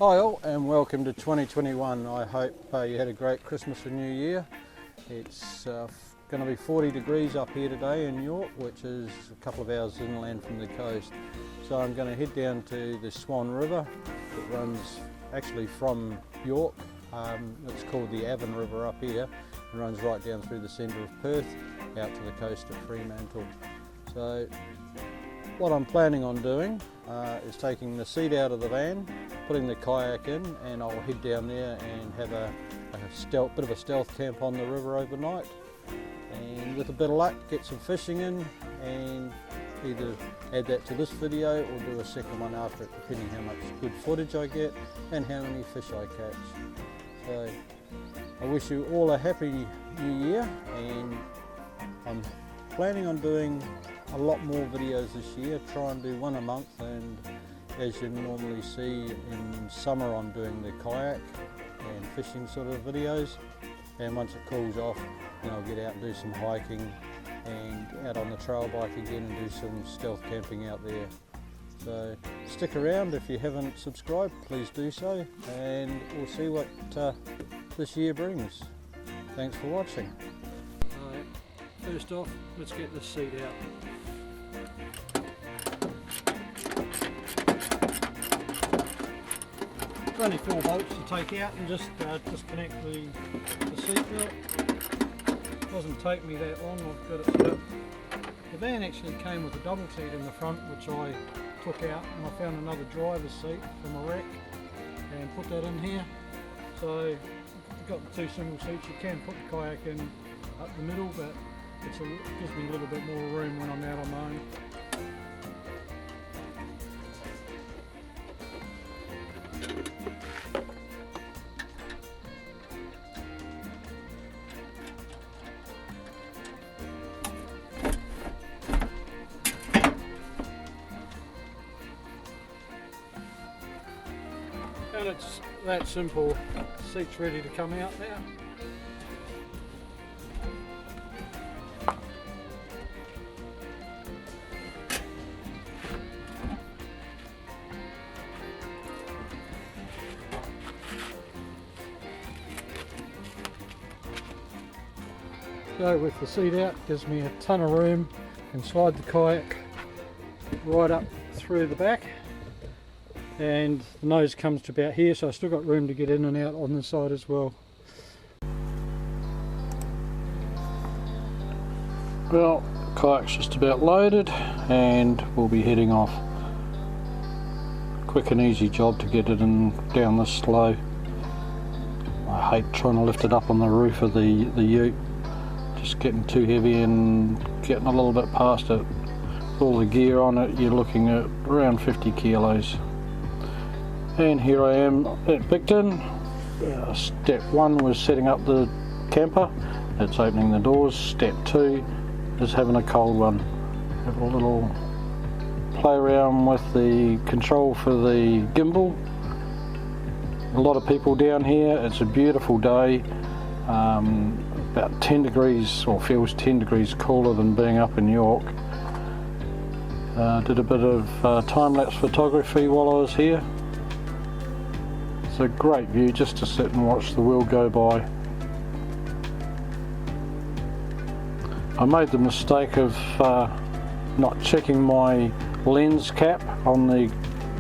Hi all and welcome to 2021. I hope you had a great Christmas and New Year. It's going to be 40 degrees up here today in York, which is a couple of hours inland from the coast. So I'm going to head down to the Swan River. It runs actually from York. It's called the Avon River up here. It runs right down through the centre of Perth out to the coast of Fremantle. So what I'm planning on doing is taking the seat out of the van, putting the kayak in, and I'll head down there and have a bit of a stealth camp on the river overnight, and with a bit of luck get some fishing in and either add that to this video or do a second one after it, depending how much good footage I get and how many fish I catch. So I wish you all a happy new year, and I'm planning on doing a lot more videos this year, try and do one a month, and as you normally see in summer I'm doing the kayak and fishing sort of videos, and once it cools off then I'll get out and do some hiking and out on the trail bike again and do some stealth camping out there. So stick around. If you haven't subscribed, please do so, and we'll see what this year brings. Thanks for watching. First off, let's get this seat out. Only 4 bolts to take out, and just disconnect the seat belt. Doesn't take me that long, I've got it set up. The van actually came with a double seat in the front, which I took out, and I found another driver's seat from a wreck and put that in here. So you've got the 2 single seats. You can put the kayak in up the middle, but it gives me a little bit more room when I'm out on my own. And it's that simple. The seat's ready to come out now. So with the seat out, gives me a ton of room, and slide the kayak right up through the back, and the nose comes to about here, so I've still got room to get in and out on the side as well. Well, the kayak's just about loaded and we'll be heading off. Quick and easy job to get it in down this slow. I hate trying to lift it up on the roof of the ute. Just getting too heavy and getting a little bit past it. With all the gear on it, you're looking at around 50 kilos. And here I am at Bigton. Step 1 was setting up the camper. That's opening the doors. Step 2 is having a cold one. Have a little play around with the control for the gimbal. A lot of people down here. It's a beautiful day. About 10 degrees, or feels 10 degrees cooler than being up in York. Did a bit of time-lapse photography while I was here. It's a great view just to sit and watch the world go by. I made the mistake of not checking my lens cap on the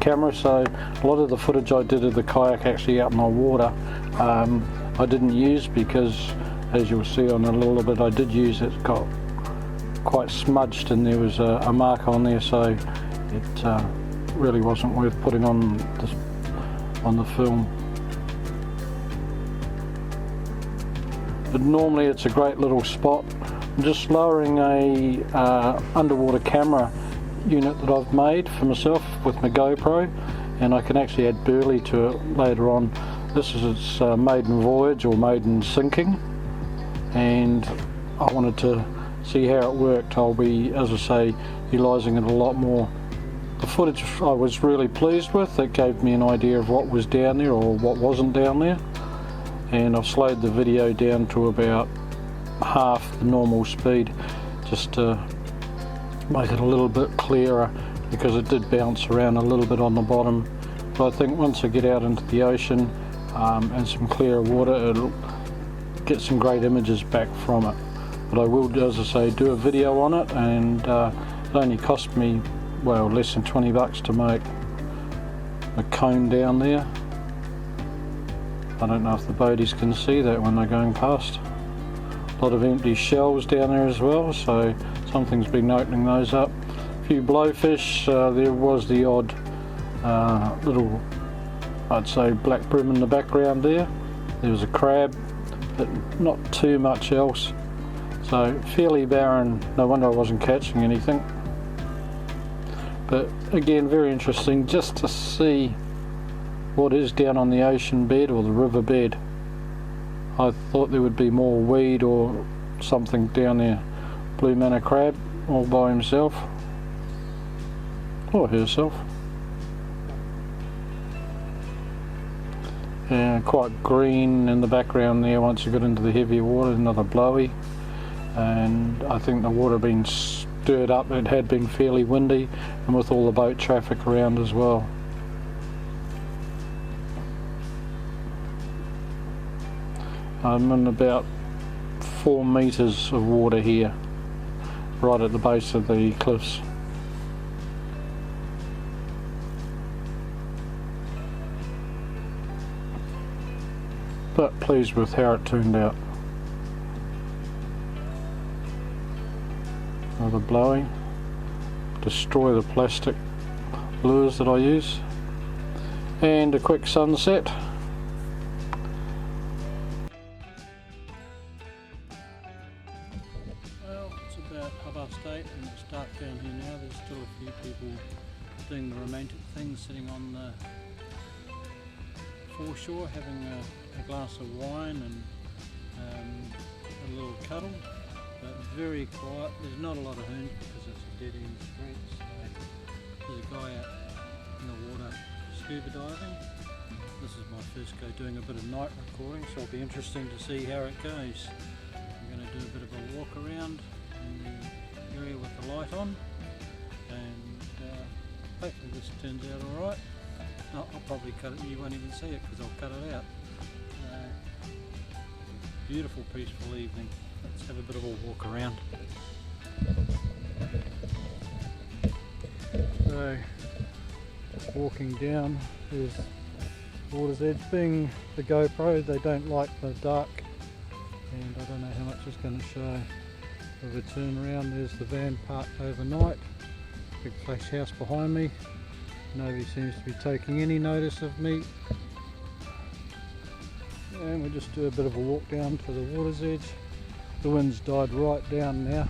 camera, so a lot of the footage I did of the kayak actually out in the water I didn't use, because as you'll see on a little bit I did use it. Got quite smudged and there was a mark on there, so it really wasn't worth putting on the film. But normally it's a great little spot. I'm just lowering a underwater camera unit that I've made for myself with my GoPro, and I can actually add burley to it later on. This is its maiden voyage or maiden sinking, and I wanted to see how it worked. I'll be, as I say, utilising it a lot more. The footage I was really pleased with. It gave me an idea of what was down there or what wasn't down there, and I've slowed the video down to about half the normal speed just to make it a little bit clearer, because it did bounce around a little bit on the bottom but I think once I get out into the ocean and some clearer water, it'll get some great images back from it. But I will, as I say, do a video on it, and it only cost me, well, less than 20 bucks to make a cone down there. I don't know if the boaties can see that when they're going past. A lot of empty shells down there as well, so something's been opening those up. A few blowfish, there was the odd little, I'd say, black brim in the background there. There was a crab, but not too much else. So fairly barren, no wonder I wasn't catching anything. But again, very interesting just to see what is down on the ocean bed or the river bed. I thought there would be more weed or something down there. Blue manna crab all by himself, or herself. And quite green in the background there once you got into the heavier water, another blowy. And I think the water had been stirred up, it had been fairly windy, and with all the boat traffic around as well. I'm in about 4 metres of water here, right at the base of the cliffs. But pleased with how it turned out. Another blowing. Destroy the plastic lures that I use. And a quick sunset. Well, it's about 8:30 and it's dark down here now. There's still a few people doing the romantic thing, sitting on the foreshore having a glass of wine and a little cuddle. But very quiet. There's not a lot of hoons because it's a dead end street. So there's a guy out in the water scuba diving. This is my first go doing a bit of night recording, so it'll be interesting to see how it goes. I'm going to do a bit of a walk around in the area with the light on, and hopefully this turns out alright. No, I'll probably cut it, you won't even see it because I'll cut it out. Beautiful, peaceful evening. Let's have a bit of a walk around. So, walking down, there's water's edge. Being the GoPro, they don't like the dark, and I don't know how much it's going to show. If I turn around, there's the van parked overnight. Big flash house behind me. Nobody seems to be taking any notice of me. And we'll just do a bit of a walk down to the water's edge. The wind's died right down now.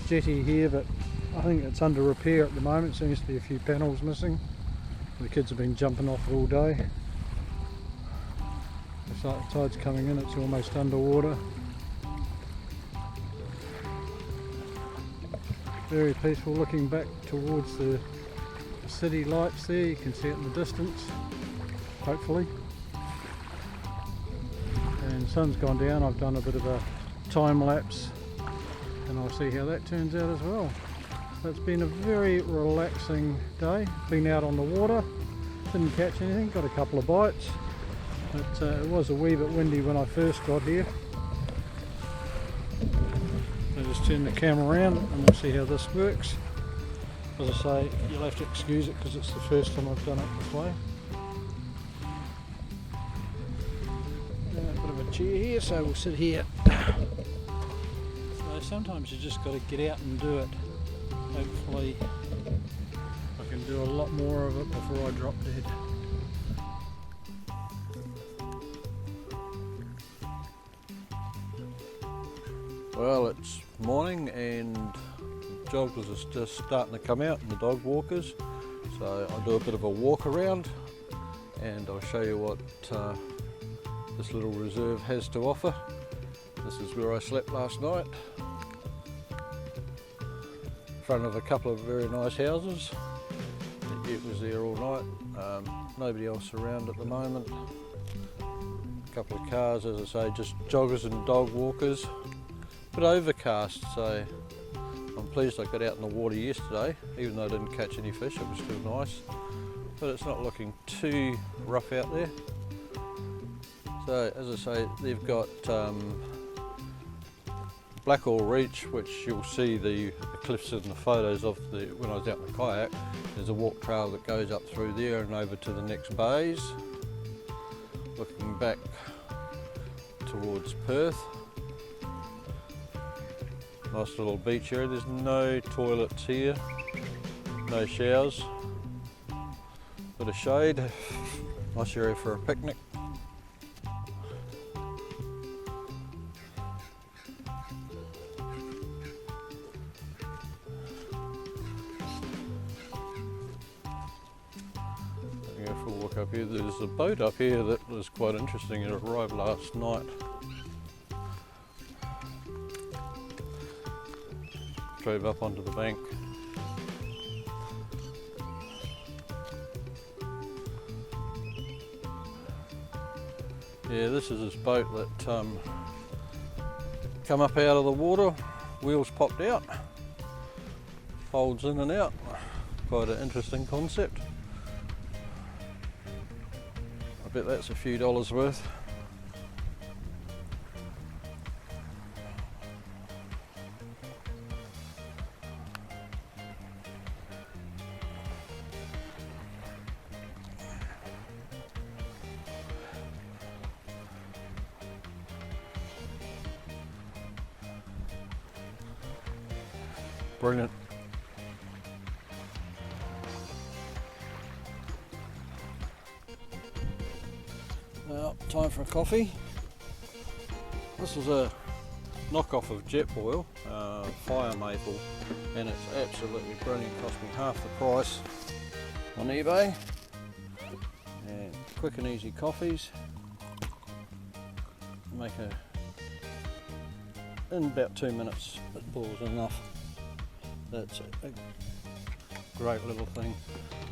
Jetty here, but I think it's under repair at the moment. Seems to be a few panels missing. The kids have been jumping off it all day. Looks like the tide's coming in, it's almost underwater. Very peaceful, looking back towards the city lights there. You can see it in the distance, hopefully. And sun's gone down. I've done a bit of a time lapse and I'll see how that turns out as well. So it's been a very relaxing day. Been out on the water, didn't catch anything, got a couple of bites, but it was a wee bit windy when I first got here. So just turn the camera around and we'll see how this works. As I say, you'll have to excuse it because it's the first time I've done it this way. A bit of a chair here, so we'll sit here. So sometimes you just got to get out and do it. Hopefully I can do a lot more of it before I drop dead. Well, it's morning and joggers are just starting to come out and the dog walkers, so I'll do a bit of a walk around and I'll show you what this little reserve has to offer. This is where I slept last night, in front of a couple of very nice houses. It was there all night, nobody else around at the moment. A couple of cars, as I say, just joggers and dog walkers. Bit overcast, so I'm pleased I got out in the water yesterday, even though I didn't catch any fish. It was still nice, but it's not looking too rough out there. So as I say, they've got Blackall Reach, which you'll see the cliffs in the photos of when I was out in the kayak. There's a walk trail that goes up through there and over to the next bays, looking back towards Perth. Nice little beach area. There's no toilets here, no showers, bit of shade, nice area for a picnic. If we walk up here, there's a boat up here that was quite interesting. It arrived last night. Drove up onto the bank. Yeah, this is his boat that come up out of the water, wheels popped out, folds in and out. Quite an interesting concept. I bet that's a few dollars worth. Brilliant. Now, time for a coffee. This is a knockoff of jet boil, fire maple, and it's absolutely brilliant. Cost me half the price on eBay. And quick and easy coffees. Make in about 2 minutes. It boils enough. That's a great little thing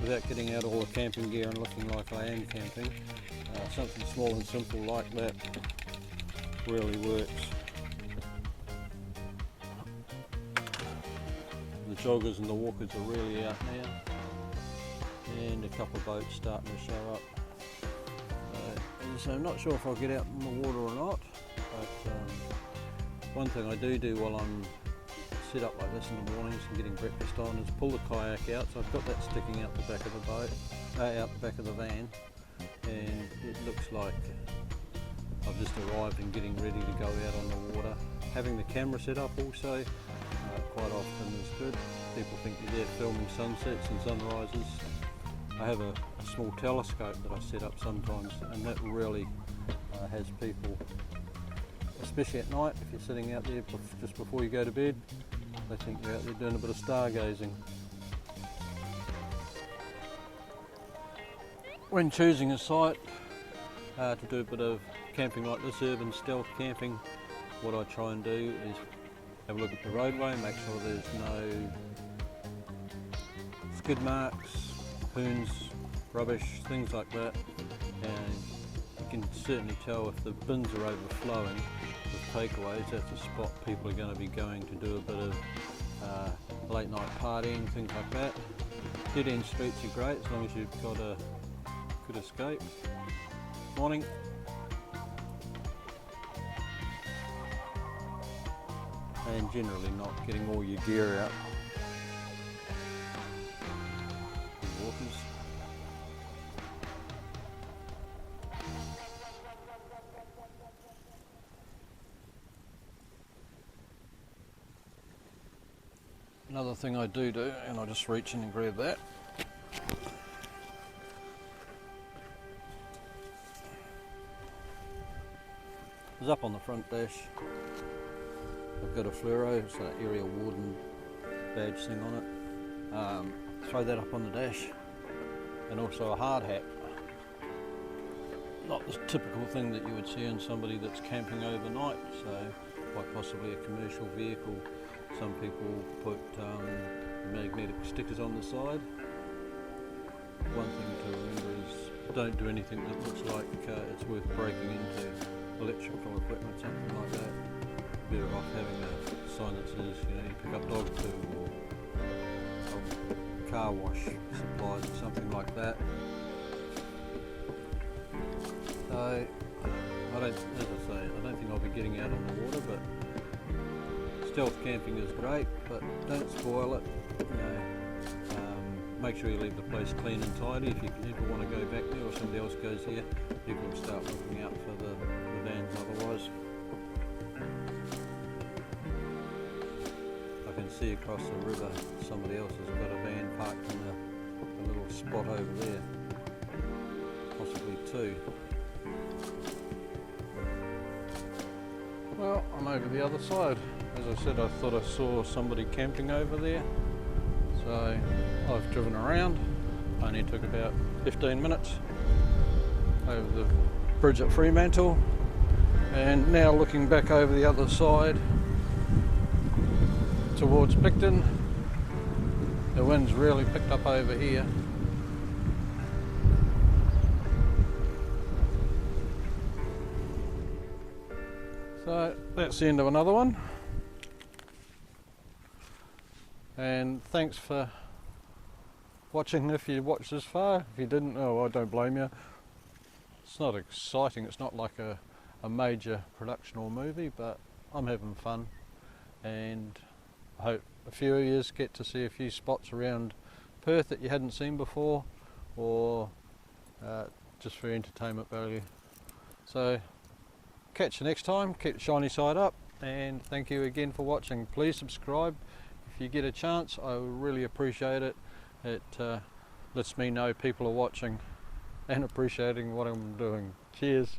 without getting out all the camping gear and looking like I am camping. Something small and simple like that really works. The joggers and the walkers are really out now, and a couple of boats starting to show up. So I'm not sure if I'll get out in the water or not, but one thing I do while I'm set up like this in the mornings and getting breakfast on is pull the kayak out. So I've got that sticking out the back of the boat, out the back of the van, and it looks like I've just arrived and getting ready to go out on the water. Having the camera set up also quite often is good. People think you're there filming sunsets and sunrises. I have a small telescope that I set up sometimes, and that really has people, especially at night, if you're sitting out there just before you go to bed, they think you're out there doing a bit of stargazing. When choosing a site to do a bit of camping like this, urban stealth camping, what I try and do is have a look at the roadway, make sure there's no skid marks, poons, rubbish, things like that, and you can certainly tell if the bins are overflowing with takeaways. That's a spot people are going to be going to do a bit of late night partying, things like that. Dead end streets are great as long as you've got a good escape. Morning. And generally not getting all your gear out. Walkers. Another thing I do, and I'll just reach in and grab that. It's up on the front dash. I've got a fluoro, it's an area warden badge thing on it. Throw that up on the dash, and also a hard hat. Not the typical thing that you would see in somebody that's camping overnight, so quite possibly a commercial vehicle. Some people put magnetic stickers on the side. One thing to remember is don't do anything that looks like it's worth breaking into, electrical equipment, something like that. better off having a sign that says, you know, you pick up dog poo or car wash supplies or something like that. So, as I say, I don't think I'll be getting out on the water, but stealth camping is great, but don't spoil it. You know, make sure you leave the place clean and tidy. If you ever want to go back there or somebody else goes there, people will start looking out for the vans otherwise. I can see across the river somebody else has got a van parked in a little spot over there, possibly two. Well, I'm over the other side. As I said, I thought I saw somebody camping over there, so I've driven around. Only took about 15 minutes over the bridge at Fremantle, and now looking back over the other side towards Picton. The wind's really picked up over here. So that's the end of another one, and thanks for watching if you watched this far. If you didn't, oh, I don't blame you. It's not exciting, it's not like a major production or movie, but I'm having fun, and I hope a few of you get to see a few spots around Perth that you hadn't seen before, or just for entertainment value. So catch you next time, keep the shiny side up, and thank you again for watching. Please subscribe if you get a chance, I really appreciate it. It lets me know people are watching and appreciating what I'm doing. Cheers.